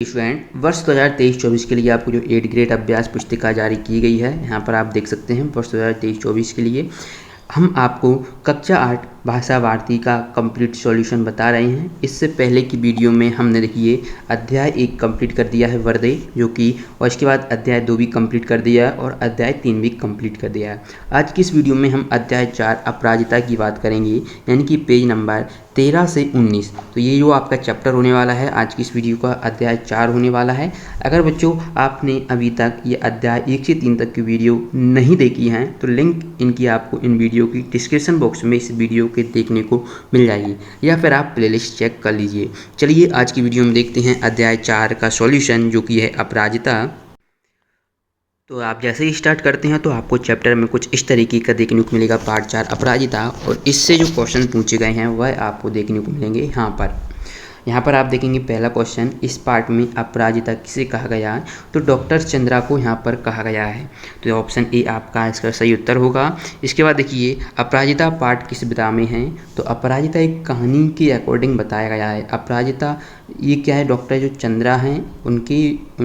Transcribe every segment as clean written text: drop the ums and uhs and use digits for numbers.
Student वर्ष 2023-24 के लिए आपको जो 8 ग्रेड अभ्यास पुस्तिका जारी की गई है, यहाँ पर आप देख सकते हैं वर्ष 2023-24 के लिए हम आपको कक्षा 8 भाषा भारती का कंप्लीट सॉल्यूशन बता रहे हैं। इससे पहले की वीडियो में हमने देखिए अध्याय 1 कंप्लीट कर दिया है वर्दे जो कि, और इसके बाद अध्याय 2 भी कंप्लीट कर दिया है और अध्याय 3 भी कंप्लीट कर दिया है। आज की इस वीडियो में हम अध्याय 4 अपराजिता की बात करेंगे, यानी कि पेज नंबर 13 से 19। तो ये जो आपका चैप्टर होने वाला है आज की इस वीडियो का अध्याय 4 होने वाला है। अगर बच्चों आपने अभी तक ये अध्याय 1 से 3 तक की वीडियो नहीं देखी हैं तो लिंक इनकी आपको इन वीडियो की डिस्क्रिप्शन बॉक्स में इस वीडियो के देखने को मिल जाएगी, या फिर आप प्लेलिस्ट चेक कर लीजिए। चलिए आज की वीडियो में देखते हैं अध्याय 4 का सॉल्यूशन जो कि है अपराजिता। तो आप जैसे ही स्टार्ट करते हैं तो आपको चैप्टर में कुछ इस तरीके का देखने को मिलेगा, पार्ट 4 अपराजिता, और इससे जो क्वेश्चन पूछे गए हैं वह आपको देखने को मिलेंगे यहाँ पर आप देखेंगे पहला क्वेश्चन, इस पार्ट में अपराजिता किसे कहा गया है? तो डॉक्टर चंद्रा को यहाँ पर कहा गया है। तो ऑप्शन ए आपका इसका सही उत्तर होगा। इसके बाद देखिए अपराजिता पार्ट किस विधा में है? तो अपराजिता एक कहानी के अकॉर्डिंग बताया गया है। अपराजिता ये क्या है, डॉक्टर जो चंद्रा हैं उन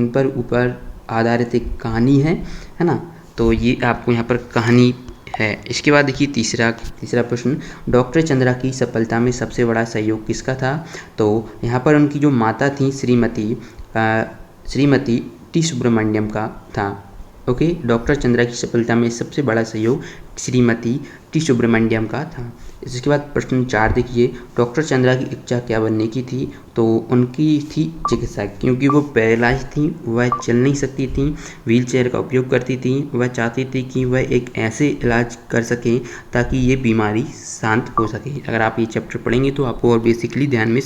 पर ऊपर आधारित एक कहानी है ना। तो ये आपको यहाँ पर कहानी है। इसके बाद देखिए तीसरा प्रश्न, डॉक्टर चंद्रा की सफलता में सबसे बड़ा सहयोग किसका था? तो यहाँ पर उनकी जो माता थी श्रीमती टी सुब्रमण्यम का था। ओके, डॉक्टर चंद्रा की सफलता में सबसे बड़ा सहयोग श्रीमती टी सुब्रमण्यम का था। इसके बाद प्रश्न 4 देखिए, डॉक्टर चंद्रा की इच्छा क्या बनने की थी? तो उनकी थी चिकित्सक, क्योंकि वो पैरालाइज थी, वह चल नहीं सकती थी, व्हील चेयर का उपयोग करती थी। वह चाहती थी कि वह एक ऐसे इलाज कर सकें ताकि ये बीमारी शांत हो सके। अगर आप ये चैप्टर पढ़ेंगे तो आपको और बेसिकली ध्यान में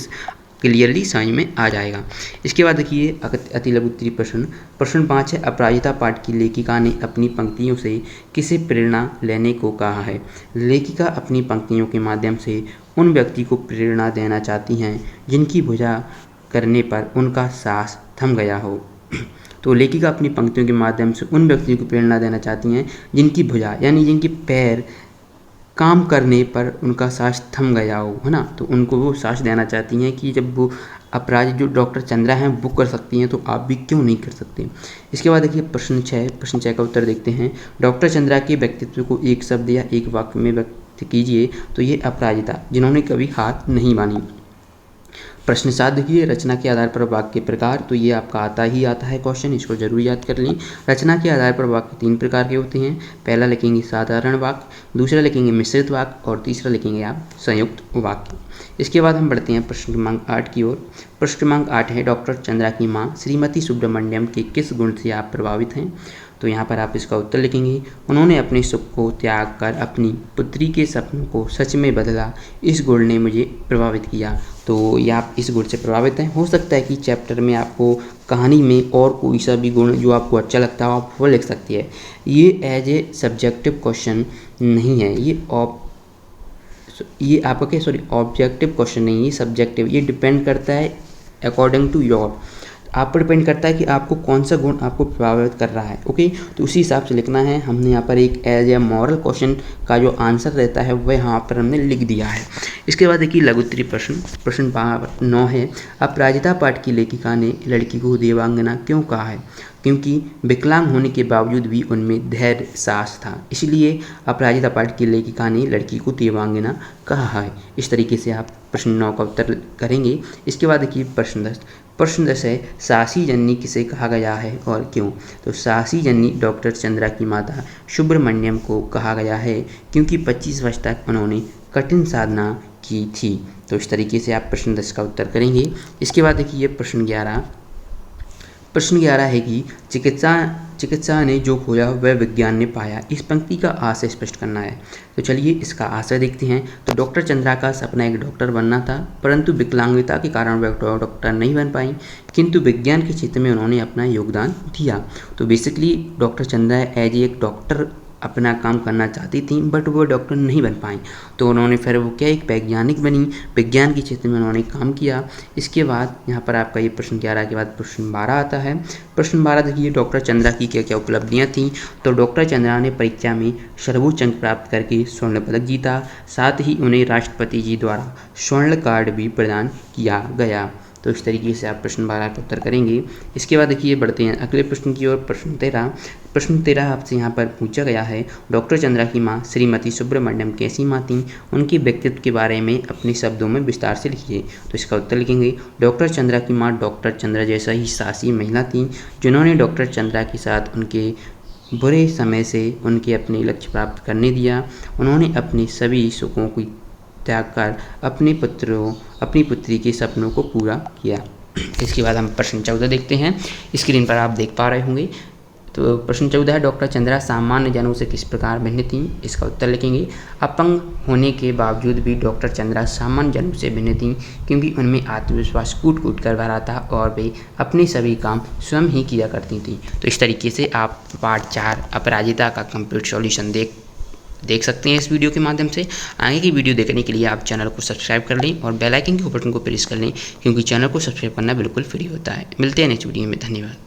क्लियरली समझ में आ जाएगा। इसके बाद देखिए अति लघु उत्तरीय प्रश्न 5 है, अपराजिता पाठ की लेखिका ने अपनी पंक्तियों से किसे प्रेरणा लेने को कहा है? लेखिका अपनी पंक्तियों के माध्यम से उन व्यक्ति को प्रेरणा देना चाहती हैं जिनकी भुजा करने पर उनका सांस थम गया हो। तो लेखिका अपनी पंक्तियों के माध्यम से उन व्यक्तियों को प्रेरणा देना चाहती हैं जिनकी भुजा यानी जिनके पैर काम करने पर उनका सांस थम गया हो, है ना। तो उनको वो सांस देना चाहती हैं कि जब वो अपराधी जो डॉक्टर चंद्रा हैं वो कर सकती हैं तो आप भी क्यों नहीं कर सकते। इसके बाद देखिए प्रश्न 6 का उत्तर देखते हैं, डॉक्टर चंद्रा के व्यक्तित्व को एक शब्द या एक वाक्य में व्यक्त कीजिए। तो ये अपराजिता जिन्होंने कभी हाथ नहीं मानी। प्रश्न 7 देखिए, रचना के आधार पर वाक्य के प्रकार। तो ये आपका आता है क्वेश्चन, इसको जरूर याद कर लें। रचना के आधार पर वाक्य 3 प्रकार के होते हैं। पहला लिखेंगे साधारण वाक्य, दूसरा लिखेंगे मिश्रित वाक्य और तीसरा लिखेंगे आप संयुक्त वाक्य। इसके बाद हम बढ़ते हैं प्रश्न क्रमांक 8 की ओर। प्रश्न क्रमांक 8 है, डॉक्टर चंद्रा की माँ श्रीमती सुब्रमण्यम के किस गुण से आप प्रभावित हैं? तो यहाँ पर आप इसका उत्तर लिखेंगे, उन्होंने अपने सुख को त्याग कर अपनी पुत्री के सपनों को सच में बदला, इस गुण ने मुझे प्रभावित किया। तो ये आप इस गुण से प्रभावित हैं। हो सकता है कि चैप्टर में आपको कहानी में और कोई सा भी गुण जो आपको अच्छा लगता हो आप वो लिख सकती है। ये एज ए सब्जेक्टिव क्वेश्चन नहीं है, ये आपका ऑब्जेक्टिव क्वेश्चन नहीं, ये सब्जेक्टिव, ये डिपेंड करता है अकॉर्डिंग टू योर, आप पर डिपेंड करता है कि आपको कौन सा गुण आपको प्रभावित कर रहा है। ओके, तो उसी हिसाब से लिखना है। हमने यहाँ पर एक एज ए मॉरल क्वेश्चन का जो आंसर रहता है वह यहाँ पर हमने लिख दिया है। इसके बाद देखिए लघु उत्तरीय प्रश्न 9 है, अपराजिता पाठ की लेखिका ने लड़की को देवांगना क्यों कहा है? क्योंकि विकलांग होने के बावजूद भी उनमें धैर्य साहस था, इसलिए अपराजिता पाठ की लेखिका ने लड़की को देवांगना कहा है। इस तरीके से आप प्रश्न 9 का उत्तर करेंगे। इसके बाद देखिए प्रश्न 10 है, सासी जन्नी किसे कहा गया है और क्यों? तो सासी जन्नी डॉक्टर चंद्रा की माता सुब्रमण्यम को कहा गया है क्योंकि 25 वर्ष तक उन्होंने कठिन साधना की थी। तो इस तरीके से आप प्रश्न 10 का उत्तर करेंगे। इसके बाद देखिए प्रश्न 11 है कि चिकित्सा ने जो खोया वह विज्ञान ने पाया, इस पंक्ति का आशय स्पष्ट करना है। तो चलिए इसका आशय देखते हैं। तो डॉक्टर चंद्रा का सपना एक डॉक्टर बनना था, परंतु विकलांगता के कारण वह डॉक्टर नहीं बन पाई, किंतु विज्ञान के क्षेत्र में उन्होंने अपना योगदान दिया। तो बेसिकली डॉक्टर चंद्रा एज एक डॉक्टर अपना काम करना चाहती थी बट वो डॉक्टर नहीं बन पाई, तो उन्होंने फिर वो क्या एक वैज्ञानिक बनी, विज्ञान के क्षेत्र में उन्होंने काम किया। इसके बाद यहाँ पर आपका ये प्रश्न 11 के बाद प्रश्न 12 आता है। प्रश्न 12 देखिए, डॉक्टर चंद्रा की क्या क्या उपलब्धियाँ थीं? तो डॉक्टर चंद्रा ने परीक्षा में सर्वोच्च अंक प्राप्त करके स्वर्ण पदक जीता, साथ ही उन्हें राष्ट्रपति जी द्वारा स्वर्ण कार्ड भी प्रदान किया गया। तो इस तरीके से आप प्रश्न 12 का उत्तर करेंगे। इसके बाद देखिए बढ़ते हैं अगले प्रश्न की ओर। प्रश्न 13 आपसे यहाँ पर पूछा गया है, डॉक्टर चंद्रा की माँ श्रीमती सुब्रमण्यम कैसी माँ थीं? उनके व्यक्तित्व के बारे में अपने शब्दों में विस्तार से लिखिए। तो इसका उत्तर लिखेंगे, डॉक्टर चंद्रा की माँ डॉक्टर चंद्रा जैसा ही साहसी महिला थीं, जिन्होंने डॉक्टर चंद्रा के साथ उनके बुरे समय से उनके अपने लक्ष्य प्राप्त करने दिया। उन्होंने अपने सभी सुखों को त्याग कर अपनी पुत्री के सपनों को पूरा किया। इसके बाद हम प्रश्न 14 देखते हैं। स्क्रीन पर आप देख पा रहे होंगे। तो प्रश्न 14 है, डॉक्टर चंद्रा सामान्य जनों से किस प्रकार भिन्न थीं? इसका उत्तर लिखेंगे, अपंग होने के बावजूद भी डॉक्टर चंद्रा सामान्य जनों से भिन्न थीं, क्योंकि उनमें आत्मविश्वास कूट कूट कर भरा था और वे अपने सभी काम स्वयं ही किया करती थीं। तो इस तरीके से आप पार्ट 4 अपराजिता का कंप्लीट सॉल्यूशन देख सकते हैं इस वीडियो के माध्यम से। आगे की वीडियो देखने के लिए आप चैनल को सब्सक्राइब कर लें और बेल आइकन के बटन को प्रेस कर लें, क्योंकि चैनल को सब्सक्राइब करना बिल्कुल फ्री होता है। मिलते हैं नेक्स्ट वीडियो में। धन्यवाद।